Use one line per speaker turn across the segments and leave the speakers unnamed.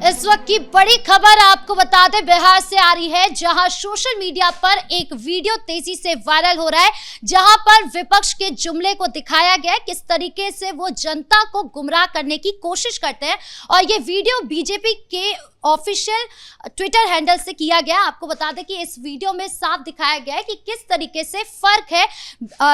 इस वक्त की बड़ी खबर आपको बता दें, बिहार से आ रही है, जहां सोशल मीडिया पर एक वीडियो तेजी से वायरल हो रहा है, जहां पर विपक्ष के जुमले को दिखाया गया है किस तरीके से वो जनता को गुमराह करने की कोशिश करते हैं। और ये वीडियो बीजेपी के ऑफिशियल ट्विटर हैंडल से किया गया। आपको बता दें कि इस वीडियो में साफ दिखाया गया है कि किस तरीके से फर्क है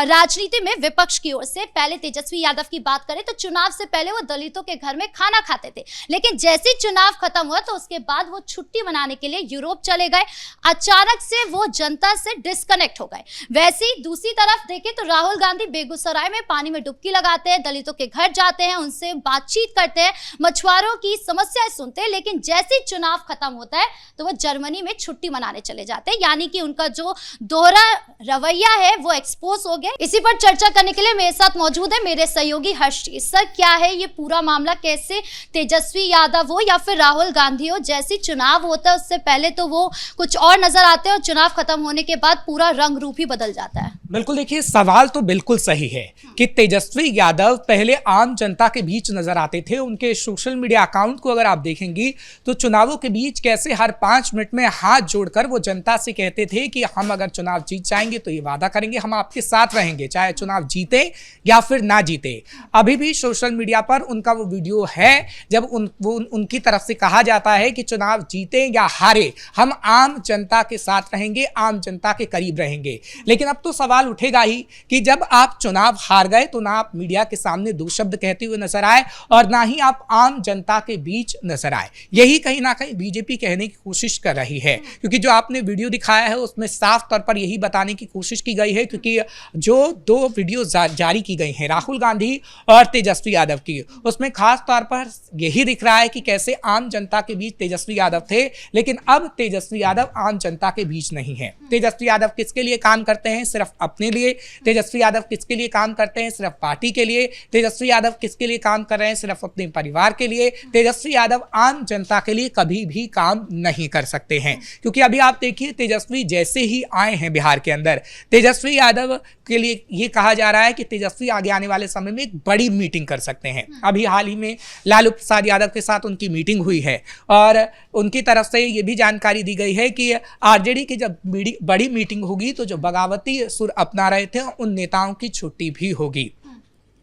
राजनीति में विपक्ष की ओर से। पहले तेजस्वी यादव की बात करें तो चुनाव से पहले वो दलितों के घर में खाना खाते थे, लेकिन जैसे ही चुनाव खत्म हुआ तो उसके बाद वो छुट्टी मनाने के लिए यूरोप चले गए। अचानक से वो जनता से डिस्कनेक्ट हो गए। वैसे ही दूसरी तरफ देखें तो राहुल गांधी बेगूसराय में पानी में डुबकी लगाते हैं, दलितों के घर जाते हैं, उनसे बातचीत करते हैं, मछुआरों की समस्याएं सुनते हैं, लेकिन जैसे चुनाव खत्म होता है तो वो जर्मनी में छुट्टी मनाने चले जाते हैं। यानी कि उनका जो दोहरा रवैया है वो एक्सपोज हो गया। इसी पर चर्चा करने के लिए मेरे साथ मौजूद है मेरे सहयोगी हर्ष जी। सर, क्या है ये पूरा मामला? कैसे तेजस्वी यादव हो या फिर राहुल गांधी हो, जैसे चुनाव होता है उससे पहले तो वो कुछ और नजर आते हैं और चुनाव खत्म होने के बाद पूरा रंग रूप ही बदल जाता है।
बिल्कुल, देखिए सवाल तो बिल्कुल सही है कि तेजस्वी यादव पहले आम जनता के बीच नजर आते थे। उनके सोशल मीडिया अकाउंट को अगर आप देखेंगी तो चुनावों के बीच कैसे हर 5 मिनट में हाथ जोड़कर वो जनता से कहते थे कि हम अगर चुनाव जीत जाएंगे तो ये वादा करेंगे हम आपके साथ रहेंगे, चाहे चुनाव जीते या फिर ना जीते। अभी भी सोशल मीडिया पर उनका वो वीडियो है जब उनकी तरफ से कहा जाता है कि चुनाव जीते या हारे हम आम जनता के साथ रहेंगे, आम जनता के करीब रहेंगे। लेकिन अब तो सवाल उठेगा ही कि जब आप चुनाव हार गए तो ना आप मीडिया के सामने 2 शब्द कहते हुए नजर आए और ना ही आप आम जनता के बीच नजर आए। यही कहीं ना कहीं बीजेपी कहने की कोशिश कर रही है, क्योंकि जो आपने वीडियो दिखाया है उसमें साफ तौर पर यही बताने की कोशिश की गई है, क्योंकि जो 2 वीडियो जारी की गई हैं राहुल गांधी और तेजस्वी यादव की, उसमें खास तौर पर यही दिख रहा है कि कैसे आम जनता के बीच तेजस्वी यादव थे, लेकिन अब तेजस्वी यादव आम जनता के बीच नहीं है। तेजस्वी यादव किसके लिए काम करते हैं? सिर्फ अपने लिए। तेजस्वी यादव किसके लिए काम करते हैं? सिर्फ पार्टी के लिए। तेजस्वी यादव किसके लिए काम कर रहे हैं? सिर्फ अपने परिवार के लिए। तेजस्वी यादव आम जनता के लिए कभी भी काम नहीं कर सकते हैं, क्योंकि अभी आप देखिए तेजस्वी जैसे ही आए हैं बिहार के अंदर, तेजस्वी यादव के लिए ये कहा जा रहा है कि तेजस्वी आगे आने वाले समय में एक बड़ी मीटिंग कर सकते हैं। अभी हाल ही में लालू प्रसाद यादव के साथ उनकी मीटिंग हुई है और उनकी तरफ से ये भी जानकारी दी गई है कि आरजेडी की जब बड़ी मीटिंग होगी तो जो बगावती सुर अपना रहे थे उन नेताओं की छुट्टी भी होगी।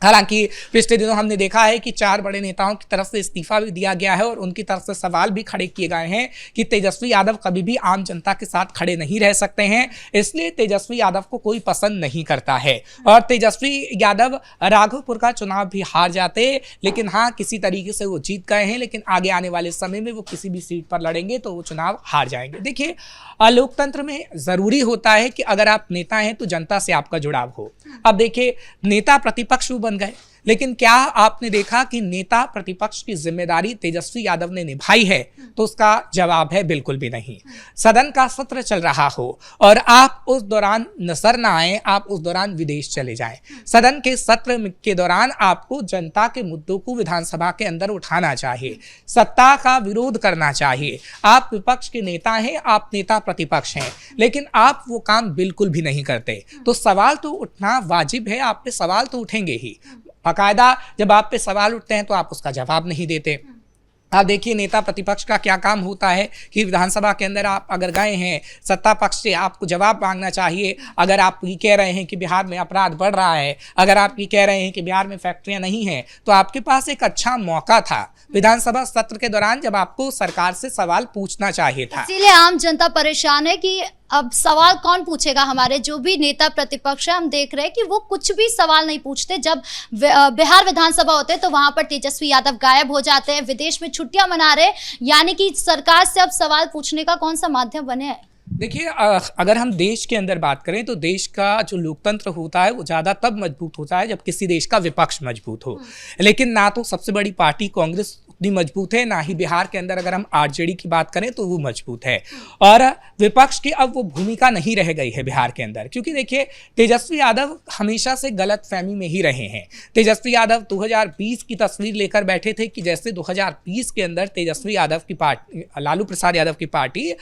हालांकि पिछले दिनों हमने देखा है कि 4 बड़े नेताओं की तरफ से इस्तीफा भी दिया गया है और उनकी तरफ से सवाल भी खड़े किए गए हैं कि तेजस्वी यादव कभी भी आम जनता के साथ खड़े नहीं रह सकते हैं, इसलिए तेजस्वी यादव को कोई पसंद नहीं करता है। और तेजस्वी यादव राघोपुर का चुनाव भी हार जाते, लेकिन हाँ किसी तरीके से वो जीत गए हैं, लेकिन आगे आने वाले समय में वो किसी भी सीट पर लड़ेंगे तो वो चुनाव हार जाएंगे। देखिए लोकतंत्र में जरूरी होता है कि अगर आप नेता हैं तो जनता से आपका जुड़ाव हो। अब देखिए नेता प्रतिपक्ष बन गए, लेकिन क्या आपने देखा कि नेता प्रतिपक्ष की जिम्मेदारी तेजस्वी यादव ने निभाई है? तो उसका जवाब है बिल्कुल भी नहीं। सदन का सत्र चल रहा हो और आप उस दौरान नजर ना आए, आप उस दौरान विदेश चले जाएं। सदन के सत्र के दौरान आपको जनता के मुद्दों को विधानसभा के अंदर उठाना चाहिए, सत्ता का विरोध करना चाहिए। आप विपक्ष के नेता हैं, आप नेता प्रतिपक्ष हैं, लेकिन आप वो काम बिल्कुल भी नहीं करते। तो सवाल तो उठना वाजिब है, आप पे सवाल तो उठेंगे ही। बाकायदा जब आप पे सवाल उठते हैं तो आप उसका जवाब नहीं देते। आप देखिए नेता प्रतिपक्ष का क्या काम होता है कि विधानसभा के अंदर आप अगर गए हैं सत्ता पक्ष से आपको जवाब मांगना चाहिए। अगर आप ये कह रहे हैं कि बिहार में अपराध बढ़ रहा है, अगर आप ये कह रहे हैं कि बिहार में फैक्ट्रियां नहीं हैं, तो आपके पास एक अच्छा मौका था विधानसभा सत्र के दौरान जब आपको सरकार से सवाल पूछना चाहिए था।
इसीलिए आम जनता परेशान है कि अब सवाल कौन पूछेगा। हमारे जो भी नेता प्रतिपक्ष है, हम देख रहे हैं कि वो कुछ भी सवाल नहीं पूछते। जब बिहार विधानसभा होते हैं तो वहां पर तेजस्वी यादव गायब हो जाते हैं, विदेश में छुट्टियां मना रहे, यानी कि सरकार से अब सवाल पूछने का कौन सा माध्यम बने है?
देखिए अगर हम देश के अंदर बात करें तो देश का जो लोकतंत्र होता है वो ज़्यादा तब मजबूत होता है जब किसी देश का विपक्ष मजबूत हो, लेकिन ना तो सबसे बड़ी पार्टी कांग्रेस उतनी मजबूत है, ना ही बिहार के अंदर अगर हम आरजेडी की बात करें तो वो मजबूत है। और विपक्ष की अब वो भूमिका नहीं रह गई है बिहार के अंदर, क्योंकि देखिए तेजस्वी यादव हमेशा से गलतफहमी में ही रहे हैं। तेजस्वी यादव 2020 की तस्वीर लेकर बैठे थे कि जैसे 2020 के अंदर तेजस्वी यादव की पार्टी, लालू प्रसाद यादव की पार्टी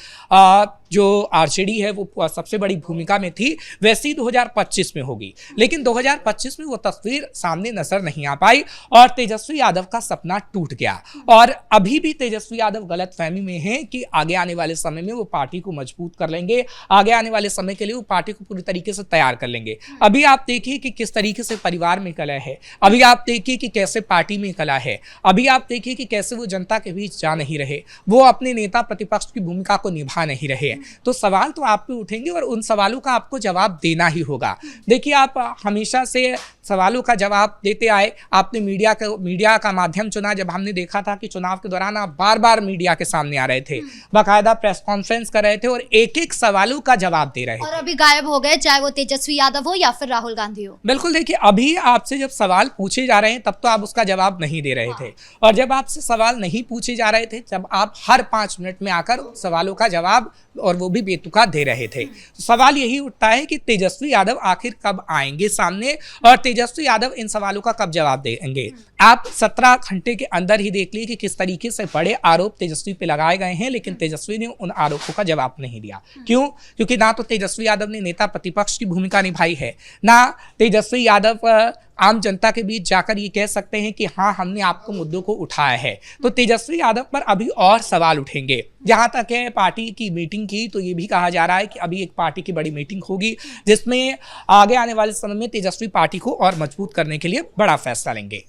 जो आरजेडी है वो सबसे बड़ी भूमिका में थी, वैसी 2025 में होगी। लेकिन 2025 में वो तस्वीर सामने नजर नहीं आ पाई और तेजस्वी यादव का सपना टूट गया। और अभी भी तेजस्वी यादव गलतफहमी में हैं कि आगे आने वाले समय में वो पार्टी को मजबूत कर लेंगे, आगे आने वाले समय के लिए वो पार्टी को पूरी तरीके से तैयार कर लेंगे। अभी आप देखिए कि किस तरीके से परिवार में कलह है, अभी आप देखिए कि कैसे पार्टी में कलह है, अभी आप देखिए कि कैसे वो जनता के बीच जा नहीं रहे, वो अपने नेता प्रतिपक्ष की भूमिका को निभा नहीं रहे। तो सवाल तो आप पे उठेंगे और उन सवालों का आपको जवाब देना ही होगा। देखिए, आप हमेशा से सवालों का जवाब देते आए, आपने मीडिया का माध्यम चुना। जब हमने देखा था कि चुनाव के दौरान आप बार बार मीडिया के सामने आ रहे थे, बाकायदा प्रेस कॉन्फ्रेंस कर रहे थे और एक एक सवालों का जवाब दे रहे थे,
और अभी गायब हो गए, चाहे वो तेजस्वी यादव हो या फिर राहुल गांधी हो।
बिल्कुल, देखिए अभी आपसे जब सवाल पूछे जा रहे हैं तब तो आप उसका जवाब नहीं दे रहे थे, और जब आपसे सवाल नहीं पूछे जा रहे थे तब आप हर 5 मिनट में आकर सवालों का जवाब, और वो भी बेतुका, दे रहे थे। तो सवाल यही उठता है कि तेजस्वी यादव आखिर कब आएंगे सामने और तेजस्वी यादव इन सवालों का कब जवाब देंगे। आप 17 घंटे के अंदर ही देख लिए कि किस तरीके से बड़े आरोप तेजस्वी पे लगाए गए हैं, लेकिन तेजस्वी ने उन आरोपों का जवाब नहीं दिया। क्यों? क्योंकि ना तो तेजस्वी यादव ने नेता प्रतिपक्ष की भूमिका निभाई है, ना तेजस्वी यादव आम जनता के बीच जाकर ये कह सकते हैं कि हाँ, हमने आपको मुद्दों को उठाया है। तो तेजस्वी यादव पर अभी और सवाल उठेंगे। जहां तक है पार्टी की मीटिंग की, तो ये भी कहा जा रहा है कि अभी एक पार्टी की बड़ी मीटिंग होगी जिसमें आगे आने वाले समय में तेजस्वी पार्टी को और मजबूत करने के लिए बड़ा फैसला लेंगे।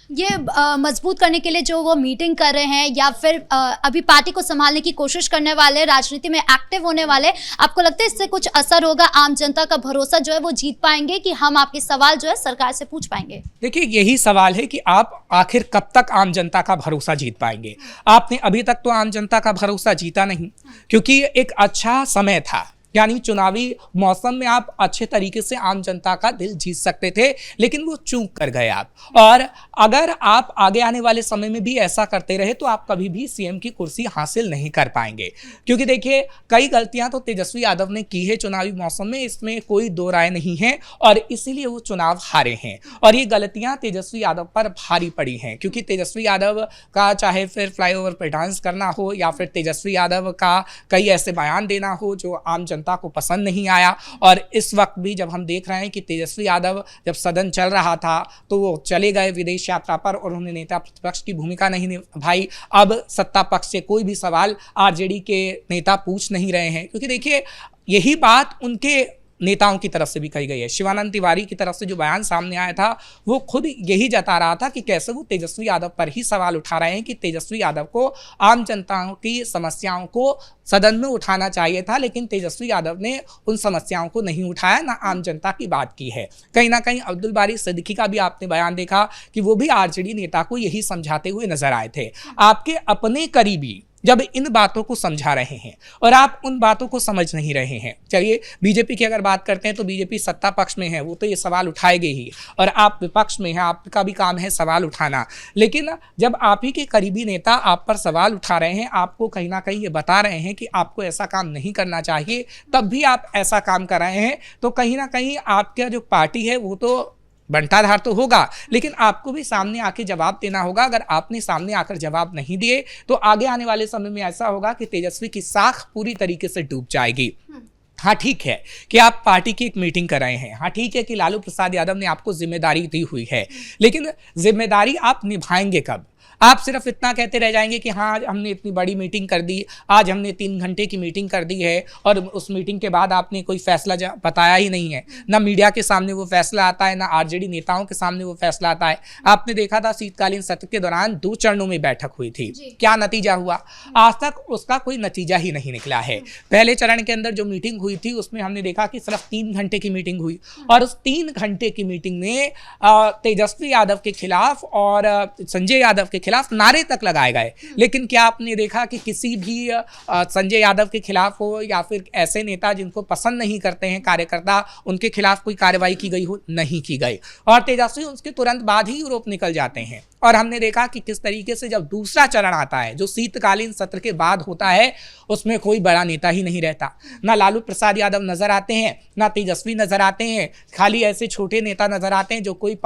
ये मजबूत करने के लिए जो वो मीटिंग कर रहे हैं या फिर अभी पार्टी को संभालने की कोशिश करने वाले, राजनीति में एक्टिव होने वाले, आपको लगता है इससे कुछ असर होगा? आम जनता का भरोसा जो है वो जीत पाएंगे कि हम आपके सवाल जो है सरकार से पूछ पाएंगे? देखिए,
यही सवाल है कि आप आखिर कब तक आम जनता का भरोसा जीत पाएंगे। आपने अभी तक तो आम जनता का भरोसा जीता नहीं, क्योंकि एक अच्छा समय था, यानी चुनावी मौसम में आप अच्छे तरीके से आम जनता का दिल जीत सकते थे, लेकिन वो चूक कर गए आप। और अगर आप आगे आने वाले समय में भी ऐसा करते रहे तो आप कभी भी सीएम की कुर्सी हासिल नहीं कर पाएंगे, क्योंकि देखिए कई गलतियां तो तेजस्वी यादव ने की है चुनावी मौसम में, इसमें कोई दो राय नहीं है, और इसीलिए वो चुनाव हारे हैं। और ये गलतियां तेजस्वी यादव पर भारी पड़ी हैं, क्योंकि तेजस्वी यादव का चाहे फिर फ्लाईओवर पर डांस करना हो या फिर तेजस्वी यादव का कई ऐसे बयान देना हो जो आम जनता को पसंद नहीं आया। और इस वक्त भी जब हम देख रहे हैं कि तेजस्वी यादव जब सदन चल रहा था तो वो चले गए विदेश यात्रा पर और उन्होंने नेता प्रतिपक्ष की भूमिका नहीं निभाई। अब सत्ता पक्ष से कोई भी सवाल आरजेडी के नेता पूछ नहीं रहे हैं, क्योंकि देखिए यही बात उनके नेताओं की तरफ से भी कही गई है। शिवानंद तिवारी की तरफ से जो बयान सामने आया था वो खुद यही जता रहा था कि कैसे वो तेजस्वी यादव पर ही सवाल उठा रहे हैं कि तेजस्वी यादव को आम जनता की समस्याओं को सदन में उठाना चाहिए था, लेकिन तेजस्वी यादव ने उन समस्याओं को नहीं उठाया, ना आम जनता की बात की है। कहीं ना कहीं अब्दुल बारी सिद्दीकी का भी आपने बयान देखा कि वो भी आरजेडी नेता को यही समझाते हुए नजर आए थे। आपके अपने करीबी जब इन बातों को समझा रहे हैं और आप उन बातों को समझ नहीं रहे हैं। चलिए बीजेपी की अगर बात करते हैं तो बीजेपी सत्ता पक्ष में है, वो तो ये सवाल उठाएगी ही, और आप विपक्ष में हैं, आपका भी काम है सवाल उठाना। लेकिन जब आप ही के करीबी नेता आप पर सवाल उठा रहे हैं, आपको कहीं ना कहीं ये बता रहे हैं कि आपको ऐसा काम नहीं करना चाहिए, तब भी आप ऐसा काम कर रहे हैं, तो कहीं ना कहीं आपका जो पार्टी है वो तो बंटाधार तो होगा, लेकिन आपको भी सामने आके जवाब देना होगा। अगर आपने सामने आकर जवाब नहीं दिए तो आगे आने वाले समय में ऐसा होगा कि तेजस्वी की साख पूरी तरीके से डूब जाएगी। हाँ ठीक है कि आप पार्टी की एक मीटिंग कर रहे हैं, हाँ ठीक है कि लालू प्रसाद यादव ने आपको जिम्मेदारी दी हुई है, लेकिन जिम्मेदारी आप निभाएंगे कब? आप सिर्फ इतना कहते रह जाएंगे कि हाँ आज हमने इतनी बड़ी मीटिंग कर दी, आज हमने 3 घंटे की मीटिंग कर दी है, और उस मीटिंग के बाद आपने कोई फैसला बताया ही नहीं है। ना मीडिया के सामने वो फैसला आता है, ना आरजेडी नेताओं के सामने वो फैसला आता है। आपने देखा था शीतकालीन सत्र के दौरान 2 चरणों में बैठक हुई थी, क्या नतीजा हुआ? आज तक उसका कोई नतीजा ही नहीं निकला है। पहले चरण के अंदर जो मीटिंग हुई थी उसमें हमने देखा कि सिर्फ 3 घंटे की मीटिंग हुई, और उस 3 घंटे की मीटिंग में तेजस्वी यादव के खिलाफ और संजय यादव के खिलाफ नारे तक लगाए गए, लेकिन क्या आपने देखा कि किसी भी संजय यादव के खिलाफ हो या फिर ऐसे नेता जिनको पसंद नहीं करते हैं कार्यकर्ता, उनके खिलाफ कोई कार्रवाई की गई हो? नहीं की गई। और तेजस्वी उसके तुरंत बाद ही यूरोप निकल जाते हैं। और हमने देखा कि किस तरीके से जब दूसरा चरण आता है जो शीतकालीन सत्र के बाद होता है, उसमें कोई बड़ा नेता ही नहीं रहता। ना लालू प्रसाद यादव नजर आते हैं, ना तेजस्वी नजर आते हैं, खाली ऐसे छोटे नेता नजर आते हैं जो कोई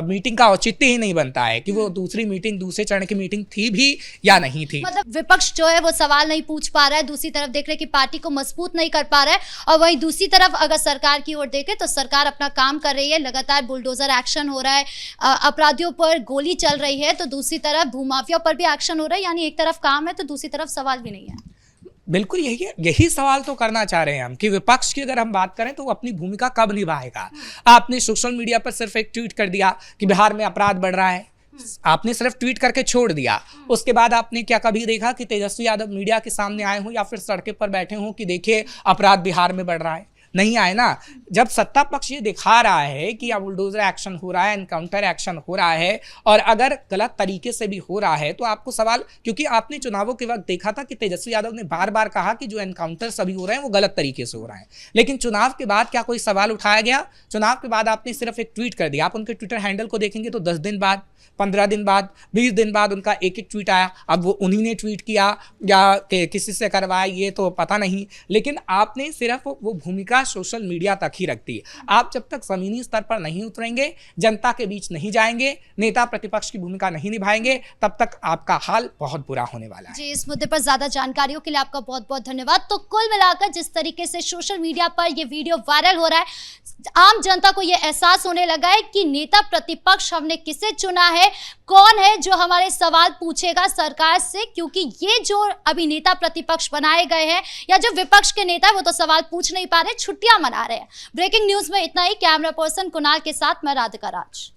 मीटिंग का औचित्य ही नहीं बनता है कि वो दूसरी मीटिंग, दूसरे चरण की मीटिंग थी भी या नहीं थी।
मतलब विपक्ष जो है वो सवाल नहीं पूछ पा रहा है, दूसरी तरफ देख रहे हैं कि पार्टी को मजबूत नहीं कर पा रहा है, और वहीं दूसरी तरफ अगर सरकार की ओर देखें तो सरकार अपना काम कर रही है, लगातार बुलडोजर एक्शन हो रहा है, अपराधियों पर गोली चल रही है तो दूसरी तरफ भूमाफिया पर भी एक्शन हो रहा है, यानी एक तरफ काम है तो दूसरी तरफ सवाल भी नहीं है।
बिल्कुल यही है, यही सवाल तो करना चाह रहे हैं हम कि विपक्ष की अगर हम बात करें तो वो अपनी भूमिका कब निभाएगा। आपने सोशल मीडिया पर सिर्फ एक ट्वीट कर दिया कि बिहार में अपराध बढ़ रहा है, आपने सिर्फ ट्वीट करके छोड़ दिया। उसके बाद आपने क्या कभी देखा कि तेजस्वी यादव मीडिया के सामने आए हों या फिर सड़कों पर बैठे हों कि देखिए अपराध बिहार में बढ़ रहा है? नहीं आए ना। जब सत्ता पक्ष ये दिखा रहा है कि अब बुलडोजर एक्शन हो रहा है, एनकाउंटर एक्शन हो रहा है, और अगर गलत तरीके से भी हो रहा है तो आपको सवाल, क्योंकि आपने चुनावों के वक्त देखा था कि तेजस्वी यादव ने बार बार कहा कि जो एनकाउंटर सभी हो रहे हैं वो गलत तरीके से हो रहे हैं, लेकिन चुनाव के बाद क्या कोई सवाल उठाया गया? चुनाव के बाद आपने सिर्फ एक ट्वीट कर दिया। आप उनके ट्विटर हैंडल को देखेंगे तो 10 दिन बाद, 15 दिन बाद, 20 दिन बाद उनका एक एक ट्वीट आया। अब वो उन्हीं ने ट्वीट किया या किसी से करवाया ये तो पता नहीं, लेकिन आपने सिर्फ वो भूमिका सोशल मीडिया तक ही रख दी। आप जब तक जमीनी स्तर पर नहीं उतरेंगे, जनता के बीच नहीं जाएंगे, नेता प्रतिपक्ष की भूमिका नहीं निभाएंगे, तब तक आपका हाल बहुत बुरा होने वाला है।
जी, इस मुद्दे पर ज्यादा जानकारियों के लिए आपका बहुत बहुत धन्यवाद। तो कुल मिलाकर जिस तरीके से सोशल मीडिया पर ये वीडियो वायरल हो रहा है, आम जनता को ये एहसास होने लगा है कि नेता प्रतिपक्ष हमने किसे चुना है, कौन है जो हमारे सवाल पूछेगा सरकार से, क्योंकि ये जो अभी नेता प्रतिपक्ष बनाए गए हैं या जो विपक्ष के नेता है वो तो सवाल पूछ नहीं पा रहे, छुट्टियां मना रहे हैं। ब्रेकिंग न्यूज में इतना ही। कैमरा पर्सन कुणाल के साथ मैं राधिका राज।